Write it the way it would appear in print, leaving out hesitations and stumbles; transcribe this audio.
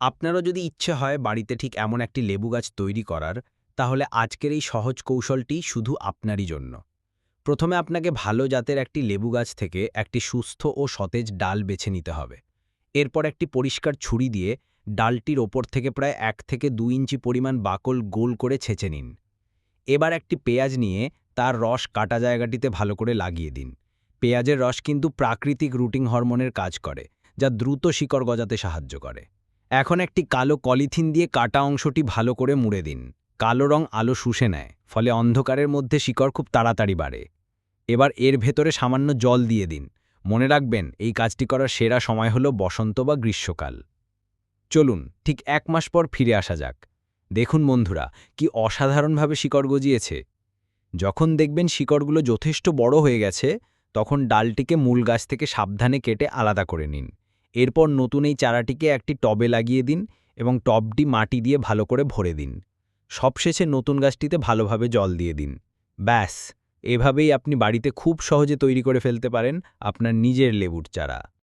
আপনারও যদি ইচ্ছে হয় বাড়িতে ঠিক এমন একটি লেবু গাছ তৈরি করার, তাহলে আজকের এই সহজ কৌশলটি শুধু আপনারই জন্য। প্রথমে আপনাকে ভালো জাতের একটি লেবু গাছ থেকে একটি সুস্থ ও সতেজ ডাল বেছে নিতে হবে। এরপর একটি পরিষ্কার ছুরি দিয়ে ডালটির ওপর থেকে প্রায় 1 থেকে 2 ইঞ্চি পরিমাণ বাকল গোল করে ছেঁচে নিন। এবার একটি পেঁয়াজ নিয়ে তার রস কাটা জায়গাটিতে ভালো করে লাগিয়ে দিন। পেঁয়াজের রস কিন্তু প্রাকৃতিক রুটিং হরমোনের কাজ করে, যা দ্রুত শিকড় গজাতে সাহায্য করে। এখন একটি কালো পলিথিন দিয়ে কাটা অংশটি ভালো করে মুড়ে দিন। কালো রং আলো শুষে নেয়, ফলে অন্ধকারের মধ্যে শিকড় খুব তাড়াতাড়ি বাড়ে। এবার এর ভেতরে সামান্য জল দিয়ে দিন। মনে রাখবেন, এই কাজটি করার সেরা সময় হল বসন্ত বা গ্রীষ্মকাল। চলুন ঠিক 1 মাস পর ফিরে আসা যাক। দেখুন বন্ধুরা, কি অসাধারণভাবে শিকড় গজিয়েছে। যখন দেখবেন শিকড়গুলো যথেষ্ট বড় হয়ে গেছে, তখন ডালটিকে মূল গাছ থেকে সাবধানে কেটে আলাদা করে নিন। এরপর নতুন এই চারাটিকে একটি টবে লাগিয়ে দিন এবং টবটি মাটি দিয়ে ভালো করে ভরে দিন। সবশেষে নতুন গাছটিতে ভালোভাবে জল দিয়ে দিন। ব্যাস, এভাবেই আপনি বাড়িতে খুব সহজে তৈরি করে ফেলতে পারেন আপনার নিজের লেবুর চারা।